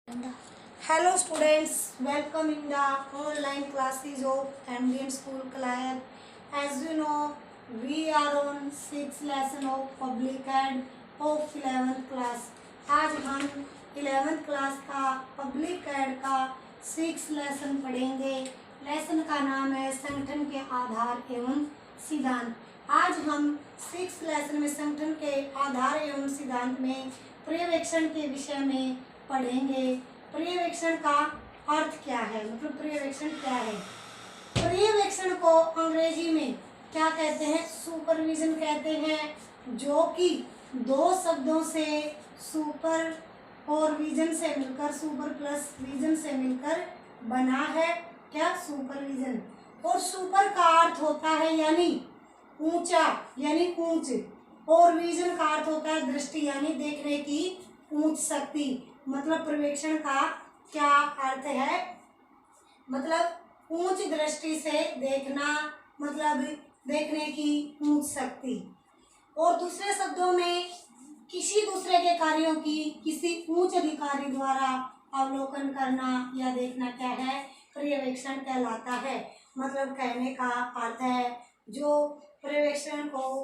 Hello students, welcome in the online classes of Ambient School Claire. As you know, we are on 6th lesson of Public Ed of 11th class. आज हम 11th class का public add का 6th lesson पढ़ेंगे। Lesson का नाम है संगठन के आधार एवं सिद्धांत। आज हम 6th लेसन में संगठन के आधार एवं सिद्धांत में पर्यवेक्षण के विषय में पढ़ेंगे। पर्यवेक्षण का अर्थ क्या है, मतलब पर्यवेक्षण क्या है। पर्यवेक्षण को अंग्रेजी में क्या कहते हैं, सुपरविजन कहते हैं, जो कि दो शब्दों से सुपर और विजन से मिलकर, सुपर प्लस विजन से मिलकर बना है। क्या, सुपरविजन। और सुपर का अर्थ होता है यानी ऊंचा, यानी ऊंच, और विजन का अर्थ होता है दृष्टि, यानी देखने की ऊंच शक्ति। मतलब पर्यवेक्षण का क्या अर्थ है, मतलब ऊंच दृष्टि से देखना, मतलब देखने की ऊंच शक्ति। और दूसरे शब्दों में किसी दूसरे के कार्यों की किसी उच्च अधिकारी द्वारा अवलोकन करना या देखना क्या है, पर्यवेक्षण कहलाता है। मतलब कहने का अर्थ है, जो पर्यवेक्षण को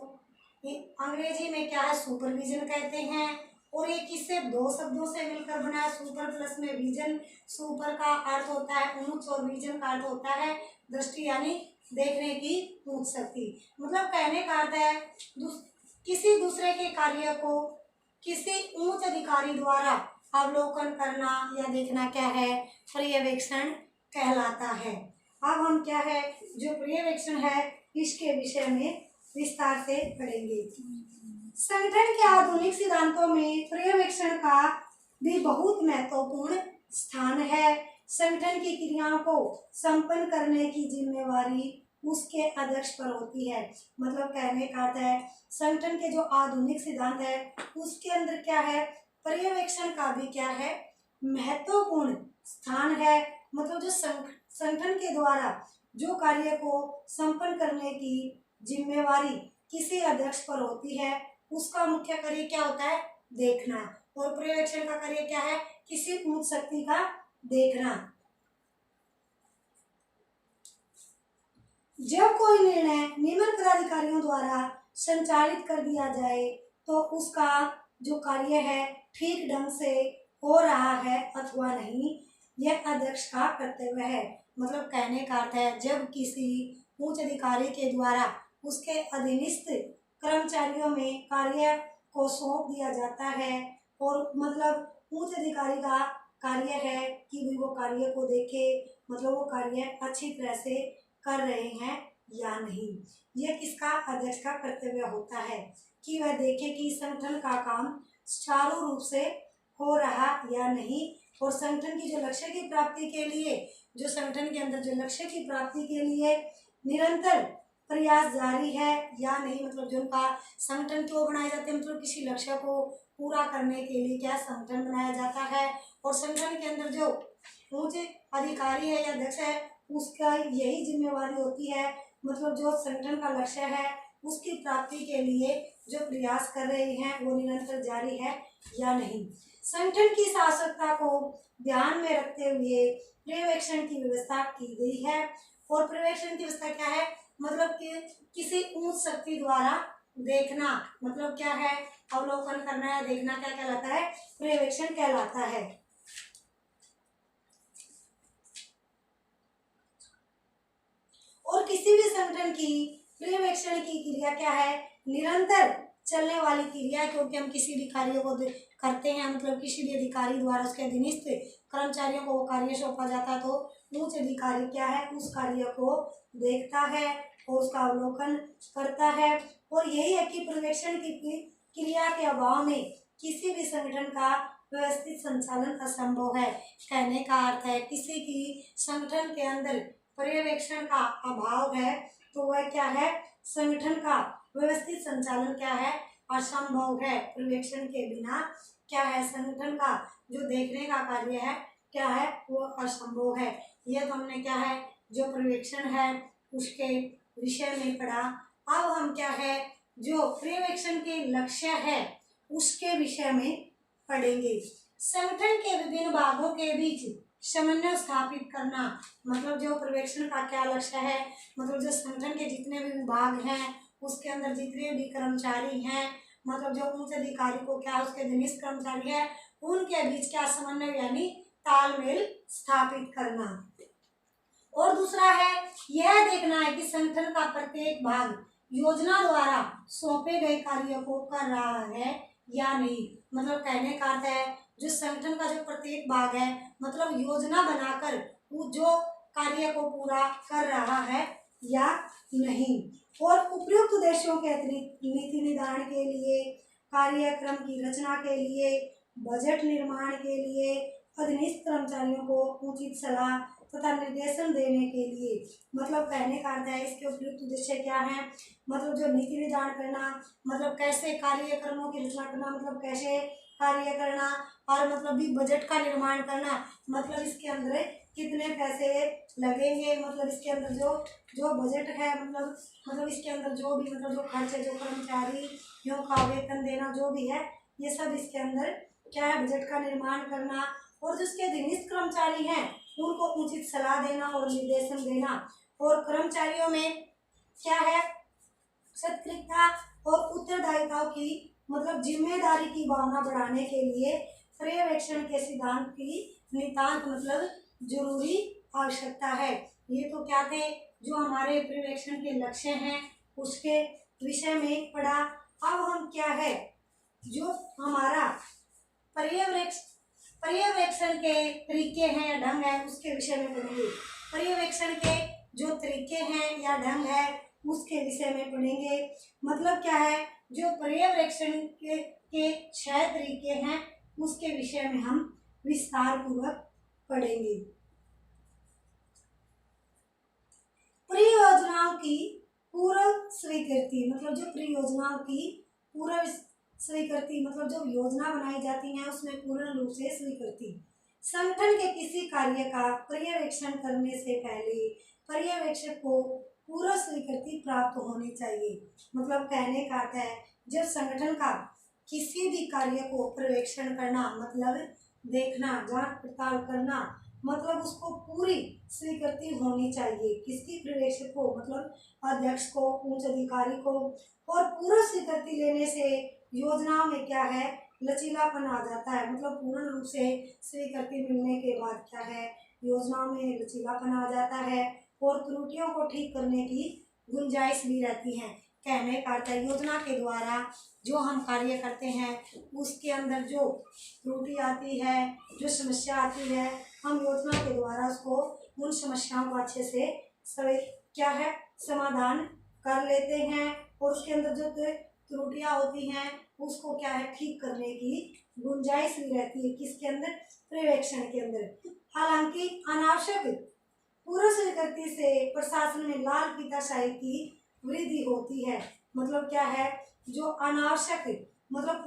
अंग्रेजी में क्या है, सुपरविजन कहते हैं। और ये किससे, दो शब्दों से मिलकर बना है। सुपर प्लस में विजन, सुपर का अर्थ होता है ऊंच और विजन का अर्थ होता है दृष्टि, यानी देखने की ऊंच शक्ति। मतलब कहने का अर्थ है किसी दूसरे के कार्य को किसी उच्च अधिकारी द्वारा अवलोकन करना या देखना क्या है, पर्यवेक्षण कहलाता है। अब हम क्या है, जो पर्यवेक्षण है इसके विषय में विस्तार से पढ़ेंगे। संगठन के आधुनिक सिद्धांतों में पर्यवेक्षण का भी बहुत महत्वपूर्ण स्थान है। संगठन की क्रियाओं को संपन्न करने की जिम्मेवारी उसके अध्यक्ष पर होती है। मतलब कहने का अर्थ है, संगठन के जो आधुनिक सिद्धांत है उसके अंदर क्या है, पर्यवेक्षण का भी क्या है, महत्वपूर्ण स्थान है। मतलब जो संगठन के द्वारा जो कार्य को संपन्न करने की जिम्मेवारी किसी अध्यक्ष पर होती है, उसका मुख्य कार्य क्या होता है, देखना। और पर्यवेक्षण का कार्य क्या है, किसी उच्च शक्ति का देखना। जब कोई निर्णय निम्न पदाधिकारियों द्वारा संचालित कर दिया जाए तो उसका जो कार्य है ठीक ढंग से हो रहा है अथवा नहीं, यह अध्यक्ष का कर्तव्य है। मतलब कहने का अर्थ है, जब किसी उच्च अधिकारी के द्वारा उसके अधीनस्थ कर्मचारियों में कार्य को सौंप दिया जाता है, और मतलब उच्च अधिकारी का कार्य है कि वो कार्य को देखे, मतलब वो कार्य अच्छी तरह से कर रहे हैं या नहीं। यह किसका, अध्यक्ष का कर्तव्य होता है कि वह देखे कि संगठन का काम सुचारू रूप से हो रहा या नहीं, और संगठन की जो लक्ष्य की प्राप्ति के लिए, जो संगठन के अंदर जो लक्ष्य की प्राप्ति के लिए निरंतर प्रयास जारी है या नहीं। मतलब जो उनका संगठन क्यों बनाए जाते हैं, मतलब किसी लक्ष्य को पूरा करने के लिए क्या संगठन बनाया जाता है। और संगठन के अंदर जो उच्च अधिकारी है या अध्यक्ष है उसका यही जिम्मेवारी होती है, मतलब जो संगठन का लक्ष्य है उसकी प्राप्ति के लिए जो प्रयास कर रहे हैं वो निरंतर जारी है या नहीं। संगठन की शाश्वतता को ध्यान में रखते हुए पर्यवेक्षण की व्यवस्था की गई है। और पर्यवेक्षण की व्यवस्था क्या है, मतलब कि किसी उच्च शक्ति द्वारा देखना, मतलब क्या है, अवलोकन करना या देखना क्या कहलाता है, पर्यवेक्षण कहलाता है। और किसी भी संगठन की पर्यवेक्षण की क्रिया क्या है, निरंतर चलने वाली क्रिया, क्योंकि हम किसी भी कार्य को करते हैं, मतलब किसी भी अधिकारी द्वारा उसके अधीनस्थ कर्मचारियों को वो कार्य सौंपा जाता है, तो उच्च अधिकारी क्या है, उस कार्य को देखता है और उसका अवलोकन करता है। और यही है कि पर्यवेक्षण की क्रिया के अभाव में किसी भी संगठन का व्यवस्थित संचालन असंभव है। कहने का अर्थ है, किसी की संगठन के अंदर पर्यवेक्षण का अभाव है तो वह क्या है, संगठन का व्यवस्थित संचालन क्या है, असंभव है। पर्यवेक्षण के बिना क्या है, संगठन का जो देखने का कार्य है क्या है, वो असंभव है। यह तो हमने क्या है, जो पर्यवेक्षण है उसके विषय में पढ़ा। अब हम क्या है, जो पर्यवेक्षण के लक्ष्य है उसके विषय में पढ़ेंगे। संगठन के विभिन्न भागों के बीच समन्वय स्थापित करना, मतलब जो पर्यवेक्षण का क्या लक्ष्य है, मतलब जो संगठन के जितने भी विभाग हैं उसके अंदर जितने भी कर्मचारी हैं, मतलब जो उच्च अधिकारी को क्या उसके घनिष्ठ कर्मचारी है उनके बीच क्या समन्वय यानी तालमेल स्थापित करना। और दूसरा है यह देखना है कि संगठन का प्रत्येक भाग योजना द्वारा सौंपे गए कार्य को कर रहा है या नहीं। मतलब कहने का अर्थ है जो संगठन का जो प्रत्येक भाग है मतलब योजना बनाकर वो जो कार्य को पूरा कर रहा है या नहीं। और उपयुक्त उद्देश्यों के अतिरिक्त नीति निर्धारण के लिए, कार्यक्रम की रचना के लिए, बजट निर्माण के लिए, अधीनस्थ कर्मचारियों को उचित सलाह तथा निर्देशन देने के लिए, मतलब कहने का अर्थ है इसके उपयुक्त उद्देश्य क्या है, मतलब जो नीति निर्धारण करना, मतलब कैसे कार्यक्रमों की रचना करना, मतलब कैसे कार्य करना, और मतलब भी बजट का निर्माण करना, मतलब इसके अंदर कितने पैसे लगेंगे, मतलब इसके अंदर जो जो बजट है मतलब इसके अंदर जो भी मतलब जो खर्च है, जो कर्मचारियों का वेतन देना जो भी है ये सब इसके अंदर क्या है बजट का निर्माण करना। और जिसके अधीनस्थ कर्मचारी हैं उनको उचित सलाह देना और निर्देशन देना। और कर्मचारियों में क्या है सतर्कता और उत्तरदायित्व की मतलब जिम्मेदारी की भावना बढ़ाने के लिए पर्यवेक्षण के सिद्धांत की नितांत मतलब जरूरी आवश्यकता है। ये तो क्या थे जो हमारे पर्यवेक्षण के लक्ष्य हैं उसके विषय में पढ़ा। अब हम क्या है जो हमारा पर्यवेक्षण के तरीके हैं या ढंग है उसके विषय में पढ़ेंगे। पर्यवेक्षण के जो तरीके हैं या ढंग है उसके विषय में पढ़ेंगे। मतलब क्या है जो पर्यवेक्षण के 6 तरीके हैं उसके विषय में हम विस्तार पूर्वक पढ़ेंगे। परियोजनाओं की पूर्व स्वीकृति, मतलब जो परियोजनाओं की पूर्व स्वीकृति मतलब जो योजना बनाई जाती है उसमें पूर्ण रूप से स्वीकृति। संगठन के किसी कार्य का पर्यवेक्षण करने से पहले पर्यवेक्षक को पूर्व स्वीकृति प्राप्त होनी चाहिए। मतलब कहने का अर्थ है जब संगठन का किसी भी कार्य को पर्यवेक्षण करना मतलब देखना, जांच पड़ताल करना, मतलब उसको पूरी स्वीकृति होनी चाहिए। किसकी? पर्यवेक्षक को, मतलब अध्यक्ष को, उच्च अधिकारी को। और पूर्व स्वीकृति लेने से योजना में क्या है लचीलापन आ जाता है। मतलब पूर्ण रूप से स्वीकृति मिलने के बाद क्या है योजना में लचीलापन आ जाता है और त्रुटियों को ठीक करने की गुंजाइश भी रहती है। कहने का अर्थ है योजना के द्वारा जो हम कार्य करते हैं उसके अंदर जो त्रुटि आती है, जो समस्या आती है, हम योजना के द्वारा उसको उन समस्याओं को अच्छे से क्या है समाधान कर लेते हैं और उसके अंदर जो त्रुटियां होती हैं उसको क्या है ठीक करने की गुंजाइश भी रहती है। किसके अंदर? पर्यवेक्षण के अंदर। हालांकि अनावश्यक पूर्व स्वीकृति से प्रशासन में लाल फीताशाही की वृद्धि होती है। मतलब क्या है जो अनावश्यक मतलब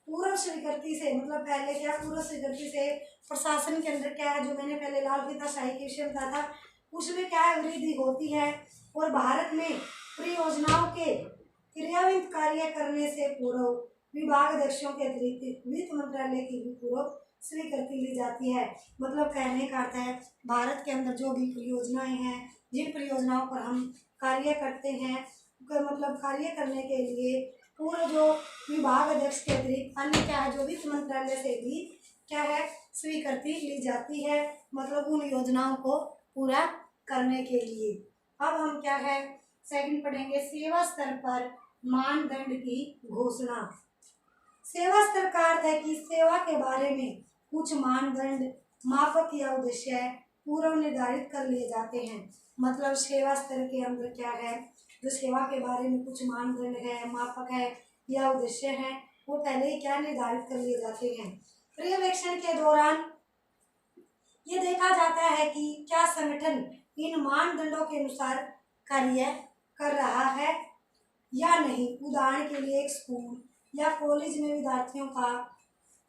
पूर्व स्वीकृति से मतलब पहले क्या पूर्व स्वीकृति से प्रशासन के अंदर क्या है जो मैंने पहले लाल फीताशाही के विषय बताया था उसमें क्या है वृद्धि होती है। और भारत में परियोजनाओं के क्रियान्वित कार्य करने से पूर्व विभाग अध्यक्षों के अतिरिक्त वित्त मंत्रालय की भी पूर्व स्वीकृति ली जाती है। मतलब कहने का अर्थ है भारत के अंदर जो भी परियोजनाएं हैं जिन परियोजनाओं पर हम कार्य करते हैं मतलब कार्य करने के लिए पूर्व जो विभाग अध्यक्ष के अतिरिक्त अन्य क्या है जो वित्त मंत्रालय से भी क्या है स्वीकृति ली जाती है, मतलब उन योजनाओं को पूरा करने के लिए। अब हम क्या है सेकंड पढ़ेंगे सेवा स्तर पर मानदंड की घोषणा। सेवा स्तर का अर्थ है कि सेवा के बारे में कुछ मानदंड, मापक या उद्देश्य पूर्व निर्धारित कर लिए जाते हैं। मतलब सेवा स्तर के अंदर क्या है जो सेवा के बारे में कुछ मानदंड है, मापक है या उद्देश्य है वो पहले ही क्या निर्धारित कर लिए जाते हैं। पर्यवेक्षण के दौरान ये देखा जाता है कि क्या संगठन इन मानदंडों के अनुसार कार्य कर रहा है या नहीं। उदाहरण के लिए एक स्कूल या कॉलेज में विद्यार्थियों का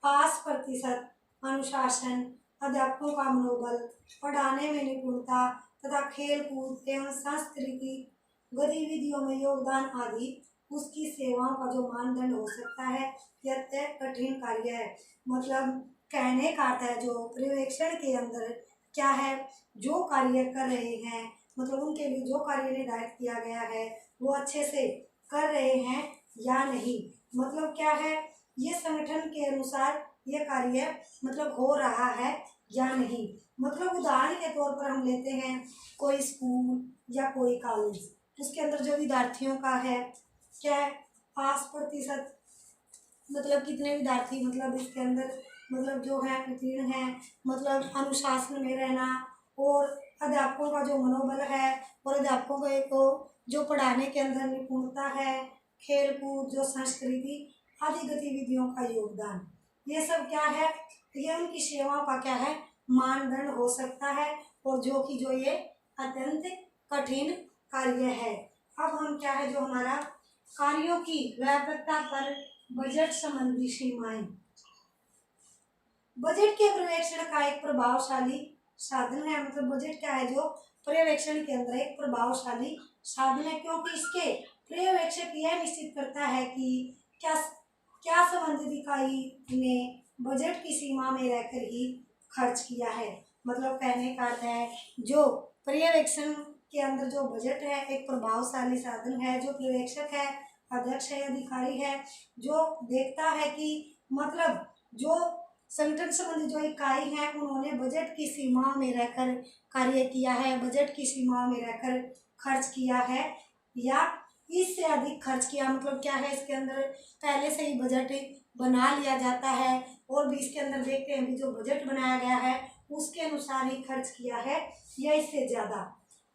पास प्रतिशत, अनुशासन, अध्यापकों का मनोबल, पढ़ाने में निपुणता तथा खेल कूद एवं सांस्कृतिक गतिविधियों में योगदान आदि उसकी सेवाओं का जो मानदंड हो सकता है यह तय कठिन कार्य है। मतलब कहने का अर्थ है जो पर्यवेक्षण के अंदर क्या है, जो कार्य कर रहे हैं, मतलब उनके लिए जो कार्य निर्धारित किया गया है वो अच्छे से कर रहे हैं या नहीं। मतलब क्या है, ये संगठन के अनुसार ये कार्य मतलब हो रहा है या नहीं। मतलब उदाहरण के तौर पर हम लेते हैं कोई स्कूल या कोई कॉलेज, उसके अंदर जो विद्यार्थियों का है क्या है, पास प्रतिशत, मतलब कितने विद्यार्थी मतलब इसके अंदर मतलब जो है उत्तीर्ण है, मतलब अनुशासन में रहना, और अध्यापकों का जो मनोबल है, और अध्यापकों को जो पढ़ाने के अंदर निपुणता है, खेल कूद, जो संस्कृति आदि गतिविधियों का योगदान, ये सब क्या है, ये उनकी सेवाओं का क्या है, मानदंड हो सकता है, और जो ये अत्यंत कठिन कार्य है। अब हम क्या है, जो हमारा कार्यों की व्यापकता पर बजट संबंधी सीमाएं। बजट के पर्यवेक्षण का एक प्रभावशाली साधन है, मतलब बजट क्या है, जो पर्यवेक्षण के अंदर एक प्रभावशाली साधन है, क्योंकि इसके पर्यवेक्षक यह निश्चित करता है कि क्या क्या संबंधित इकाई ने बजट की सीमा में रहकर ही खर्च किया है। मतलब कहने का अर्थ है जो पर्यवेक्षण के अंदर जो बजट है एक प्रभावशाली साधन है, जो पर्यवेक्षक है, अध्यक्ष है, अधिकारी है, जो देखता है कि मतलब जो संगठन संबंधी जो इकाई है उन्होंने बजट की सीमा में रहकर कार्य किया है, बजट की सीमा में रहकर खर्च किया है या इससे अधिक खर्च किया। मतलब क्या है, इसके अंदर पहले से ही बजट बना लिया जाता है और भी इसके अंदर देखते हैं भी जो बजट बनाया गया है उसके अनुसार ही खर्च किया है या इससे ज़्यादा।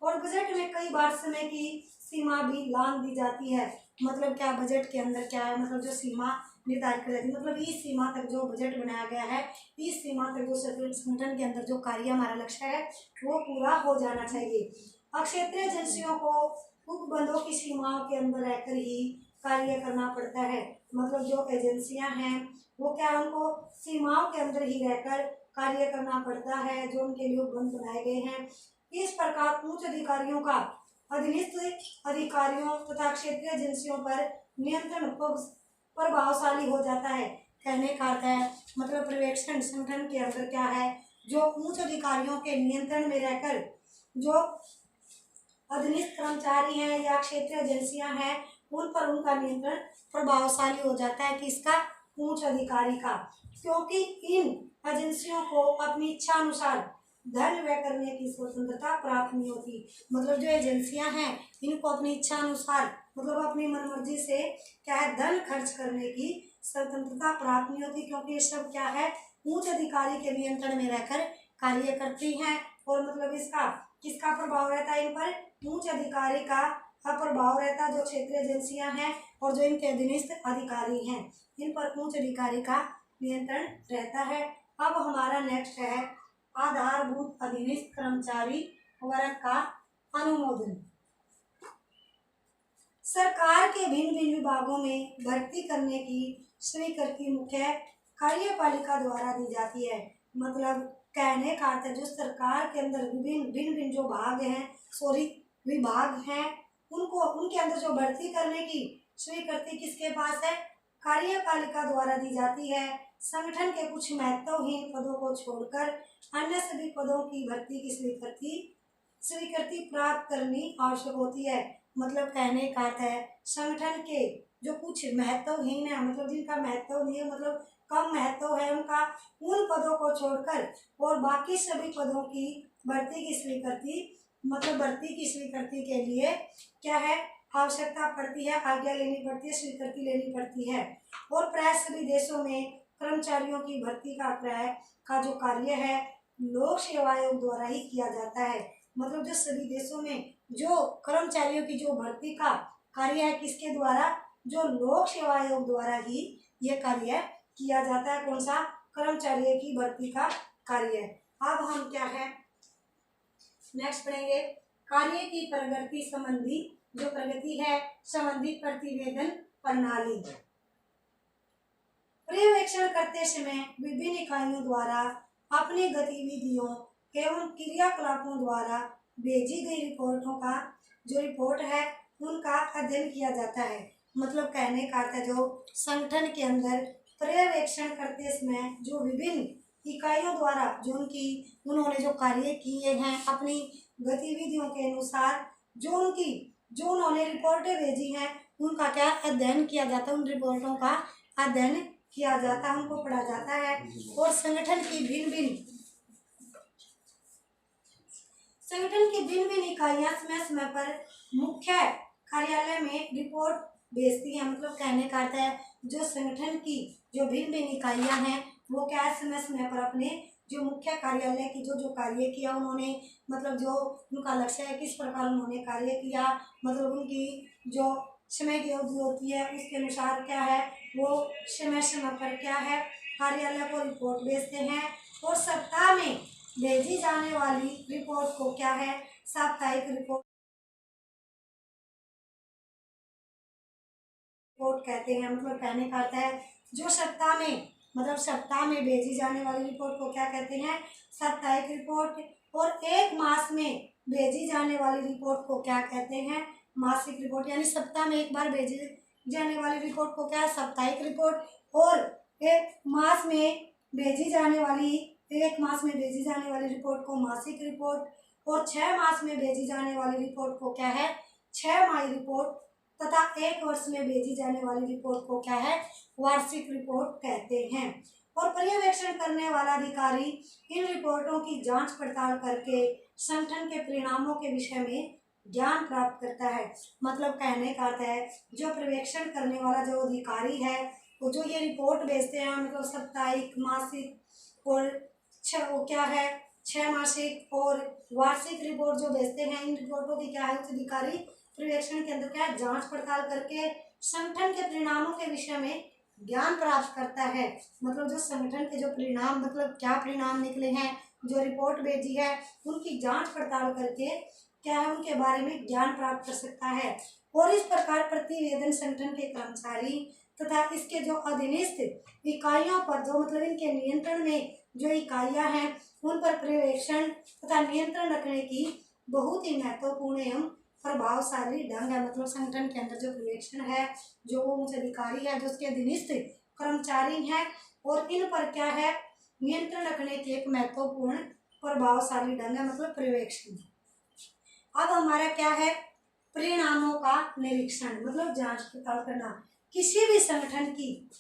और बजट में कई बार समय की सीमा भी लांघ दी जाती है। मतलब क्या, बजट के अंदर क्या है, मतलब जो सीमा निर्धारित कर जाती है, मतलब इस सीमा तक जो बजट बनाया गया है, इस सीमा तक जो संगठन के अंदर जो कार्य हमारा लक्ष्य है वो पूरा हो जाना चाहिए। क्षेत्रीय एजेंसियों को उपबंधों की सीमाओं के अंदर रहकर ही कार्य करना पड़ता है। मतलब जो एजेंसियां हैं वो क्या, उनको सीमाओं के अंदर ही रहकर कार्य करना पड़ता है जो उनके लिए उपबंध बनाए गए हैं। इस प्रकार उच्च अधिकारियों का अधीनस्थ अधिकारियों तथा क्षेत्रीय एजेंसियों पर नियंत्रण प्रभावशाली हो जाता है। कहने का अर्थ है मतलब पर्यवेक्षण संगठन के अंदर क्या है, जो उच्च अधिकारियों के नियंत्रण में रहकर जो अधीनस्थ कर्मचारी हैं या क्षेत्रीय एजेंसियां हैं उन पर उनका नियंत्रण प्रभावशाली हो जाता है। किसका, उच्च अधिकारी का, क्योंकि इन एजेंसियों को अपनी इच्छा अनुसार धन व्यय करने की स्वतंत्रता प्राप्त नहीं होती। मतलब जो एजेंसियां हैं इनको अपनी इच्छा अनुसार मतलब अपनी मनमर्जी से क्या है, धन खर्च करने की स्वतंत्रता प्राप्त नहीं होती, क्योंकि ये सब क्या है, उच्च अधिकारी के नियंत्रण में रहकर कार्य करती हैं। और मतलब इसका किसका प्रभाव रहता है, इन पर उच्च अधिकारी का प्रभाव रहता है। जो क्षेत्रीय एजेंसियां हैं और जो इनके अधीनस्थ अधिकारी हैं इन पर उच्च अधिकारी का नियंत्रण रहता है। अब हमारा नेक्स्ट है आधारभूत अधीनस्थ कर्मचारी वर्ग का अनुमोदन। सरकार के भिन्न भिन्न विभागों में भर्ती करने की स्वीकृति मुख्य कार्यपालिका द्वारा दी जाती है। मतलब कहने का अर्थ है जो सरकार के अंदर भिन्न भिन्न जो भाग हैं विभाग हैं उनको उनके अंदर जो भर्ती करने की स्वीकृति किसके पास है, कार्यपालिका द्वारा दी जाती है। संगठन के कुछ महत्वहीन पदों को छोड़कर अन्य सभी पदों की भर्ती की स्वीकृति प्राप्त करनी आवश्यक होती है। मतलब कहने का अर्थ है संगठन के जो कुछ महत्वहीन है, मतलब जिनका महत्व नहीं है, मतलब कम महत्व है उनका, उन पदों को छोड़कर और बाकी सभी पदों की भर्ती की स्वीकृति मतलब भर्ती की स्वीकृति के लिए क्या है, आवश्यकता पड़ती है, आज्ञा लेनी पड़ती है, स्वीकृति लेनी पड़ती है। और प्राय सभी देशों में कर्मचारियों की भर्ती का जो कार्य है लोक सेवा आयोग द्वारा ही किया जाता है। मतलब जो सभी देशों में जो कर्मचारियों की जो भर्ती का कार्य है किसके द्वारा, जो लोक सेवा आयोग द्वारा ही ये कार्य किया जाता है। कौन सा, कर्मचारियों की भर्ती का कार्य। अब हम क्या है नेक्स्ट पढ़ेंगे कार्य की प्रगति संबंधी जो प्रगति है संबंधी प्रतिवेदन प्रणाली। पर्यवेक्षण करते समय विभिन्न इकाइयों द्वारा अपनी गतिविधियों एवं क्रियाकलापों द्वारा भेजी गई रिपोर्टों का जो रिपोर्ट है उनका अध्ययन किया जाता है। मतलब कहने का अर्थ है जो संगठन के अंदर पर्यवेक्षण करते समय जो विभिन्न इकाइयों द्वारा जो उन्होंने जो कार्य किए हैं अपनी गतिविधियों के अनुसार, जो उन्होंने रिपोर्टें भेजी हैं उनका क्या अध्ययन किया जाता है, उन रिपोर्टों का अध्ययन किया जाता है, उनको पढ़ा जाता है। और संगठन की भिन्न भिन्न इकाइयां समय समय पर मुख्य कार्यालय में रिपोर्ट भेजती हैं। मतलब कहने का अर्थ है जो संगठन की जो भिन्न इकाइयां हैं वो क्या समय समय पर अपने जो मुख्य कार्यालय की जो कार्य किया उन्होंने, मतलब जो उनका लक्ष्य है किस प्रकार उन्होंने कार्य किया, मतलब उनकी जो समय की अवधि होती है उसके अनुसार क्या है वो समय समय पर क्या है कार्यालय को रिपोर्ट भेजते हैं। और सप्ताह में भेजी जाने वाली रिपोर्ट को क्या है साप्ताहिक रिपोर्ट कहते हैं। मतलब कहने का अर्थ है जो सप्ताह में भेजी जाने वाली रिपोर्ट को क्या कहते हैं साप्ताहिक रिपोर्ट। और एक मास में भेजी जाने वाली रिपोर्ट को क्या कहते हैं मासिक रिपोर्ट। यानी सप्ताह में एक बार भेजी जाने वाली रिपोर्ट को क्या है साप्ताहिक रिपोर्ट, और एक मास में भेजी जाने वाली रिपोर्ट को मासिक रिपोर्ट, और 6 मास में भेजी जाने वाली रिपोर्ट को क्या है 6 माही रिपोर्ट, तथा 1 वर्ष में भेजी जाने वाली रिपोर्ट को क्या है वार्षिक रिपोर्ट कहते हैं। और पर्यवेक्षण करने वाला अधिकारी इन रिपोर्टों की जांच पड़ताल करके संगठन के परिणामों के विषय में ज्ञान प्राप्त करता है। मतलब कहने का अर्थ है जो पर्यवेक्षण करने वाला जो अधिकारी है वो जो ये रिपोर्ट भेजते हैं मतलब साप्ताहिक मासिक और वो क्या है 6 मासिक और वार्षिक रिपोर्ट जो भेजते हैं, इन रिपोर्टों की क्या है उच्च अधिकारी पर्यवेक्षण के अंदर क्या है जांच पड़ताल करके संगठन के परिणामों के विषय में ज्ञान प्राप्त करता है। मतलब जो संगठन के जो परिणाम मतलब क्या परिणाम निकले हैं जो रिपोर्ट भेजी है उनकी जांच पड़ताल करके क्या है उनके बारे में ज्ञान प्राप्त कर सकता है। और इस प्रकार प्रतिवेदन संगठन के कर्मचारी तथा इसके जो अधीनस्थ इकाइयों पर जो मतलब इनके नियंत्रण में जो इकाइयां हैं उन पर पर्यवेक्षण तथा नियंत्रण रखने की बहुत ही महत्वपूर्ण एवं प्रभावशाली ढंग है। मतलब संगठन के अंदर जो पर्यवेक्षण है जो वो उच्च अधिकारी है जो उसके अधीनस्थ कर्मचारी हैं और इन पर क्या है नियंत्रण रखने की एक महत्वपूर्ण प्रभावशाली ढंग है मतलब पर्यवेक्षण। अब हमारा क्या है परिणामों का निरीक्षण मतलब जांच पड़ताल करना। किसी भी संगठन की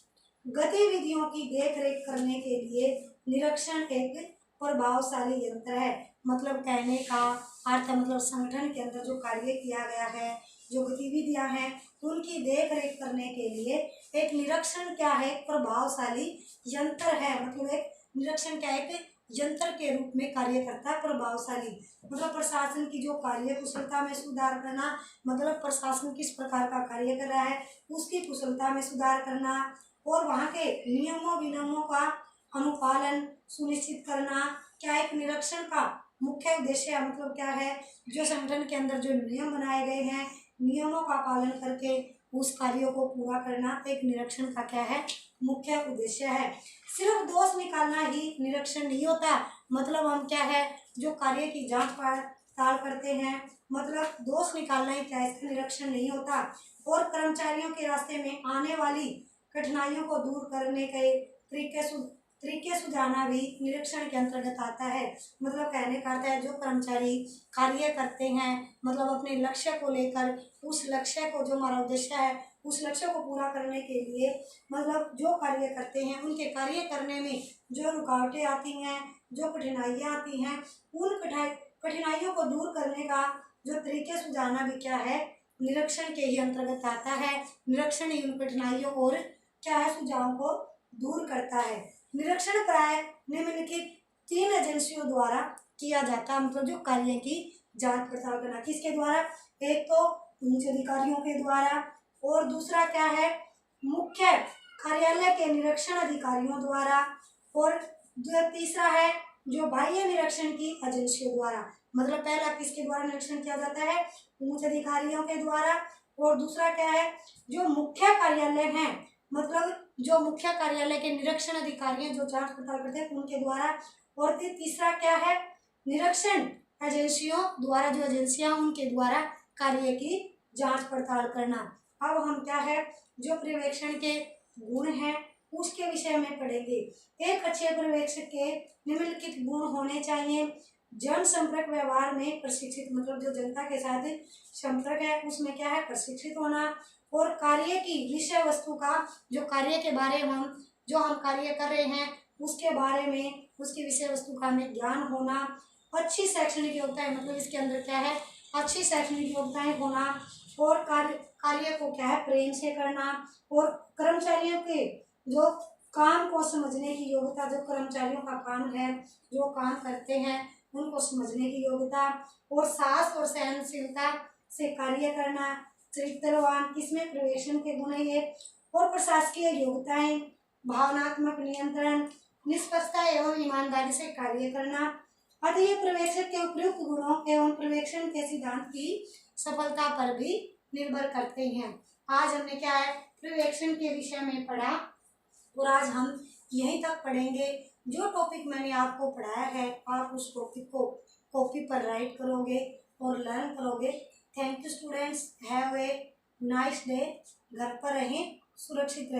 गतिविधियों की देखरेख करने के लिए निरीक्षण एक प्रभावशाली यंत्र है। मतलब कहने का अर्थ मतलब संगठन के अंदर जो कार्य किया गया है जो गतिविधियां हैं उनकी देखरेख करने के लिए एक निरीक्षण क्या है प्रभावशाली यंत्र है। मतलब एक निरीक्षण क्या है कि यंत्र के रूप में कार्य करता है प्रभावशाली। मतलब प्रशासन की जो कार्य कुशलता में सुधार करना, मतलब प्रशासन किस प्रकार का कार्य कर रहा है उसकी कुशलता में सुधार करना और वहाँ के नियमों विनियमों का अनुपालन सुनिश्चित करना क्या एक निरीक्षण का मुख्य उद्देश्य है। मतलब क्या है जो संगठन के अंदर जो नियम बनाए गए हैं नियमों का पालन करके उस कार्यों को पूरा करना एक निरीक्षण का क्या है मुख्य उद्देश्य है। सिर्फ दोष निकालना ही निरीक्षण नहीं होता। मतलब हम क्या है जो कार्य की जांच पड़ताल करते हैं मतलब दोष निकालना ही क्या इसका निरीक्षण नहीं होता। और कर्मचारियों के रास्ते में आने वाली कठिनाइयों को दूर करने के तरीके सुझाना भी निरीक्षण के अंतर्गत आता है। मतलब कहने का अर्थ है जो कर्मचारी कार्य करते हैं मतलब अपने लक्ष्य को लेकर उस लक्ष्य को जो हमारा उद्देश्य है उस लक्ष्य को पूरा करने के लिए मतलब जो कार्य करते हैं उनके कार्य करने में जो रुकावटें आती हैं जो कठिनाइयाँ आती हैं उन कठिनाइयों को दूर करने का जो तरीके सुझाना भी क्या है निरीक्षण के ही अंतर्गत आता है। निरीक्षण ही उन कठिनाइयों और क्या है सुझावों को दूर करता है। निरीक्षण प्राय निम्नलिखित 3 एजेंसियों द्वारा किया जाता है। मतलब जो कार्य की जांच पड़ताल करना किसके द्वारा, एक तो उच्च अधिकारियों के द्वारा और दूसरा क्या है मुख्य कार्यालय के निरीक्षण अधिकारियों द्वारा और जो तीसरा है जो बाह्य निरीक्षण की एजेंसियों द्वारा। मतलब पहला किसके द्वारा निरीक्षण किया जाता है उच्च अधिकारियों के द्वारा और दूसरा क्या है जो मुख्य कार्यालय है मतलब जो मुख्य कार्यालय के निरीक्षण अधिकारी हैं जो जांच पड़ताल करते हैं उनके द्वारा और तीसरा क्या है निरीक्षण एजेंसियों द्वारा जो एजेंसियां उनके द्वारा कार्य की जांच पड़ताल करना। अब हम क्या है जो पर्यवेक्षण के गुण हैं उसके विषय में पढ़ेंगे। एक अच्छे पर्यवेक्षक के निम्नलिखित गुण होने चाहिए। जन संपर्क व्यवहार में प्रशिक्षित, मतलब जो जनता के साथ संपर्क है उसमें क्या है, प्रशिक्षित होना। और कार्य की विषय वस्तु का, जो कार्य के बारे में जो हम कार्य कर रहे हैं उसके बारे में, उसकी विषय वस्तु का हमें ज्ञान होना। अच्छी शैक्षणिक योग्यताएं, मतलब इसके अंदर क्या है, अच्छी शैक्षणिक योग्यताएं होना। और कार्य को क्या है, प्रेम से करना। और कर्मचारियों के जो काम को समझने की योग्यता, जो कर्मचारियों का काम है, जो काम करते हैं उनको समझने की योग्यता। और साहस और सहनशीलता से कार्य करना। चरित्रवान, इसमें प्रवेशन के गुण है ये। और प्रशासकीय योग्यताएं, भावनात्मक नियंत्रण, निष्पक्षता एवं ईमानदारी से कार्य करना। अतः पर्यवेक्षक के उपयुक्त गुणों एवं पर्यवेक्षण के सिद्धांत की सफलता पर भी निर्भर करते हैं। आज हमने क्या है, पर्यवेक्षण के विषय में पढ़ा और आज हम यहीं तक पढ़ेंगे। जो टॉपिक मैंने आपको पढ़ाया है आप उस टॉपिक को कॉपी पर राइट करोगे और लर्न करोगे। Thank you students, have a nice day. घर पर रहें, सुरक्षित रहें।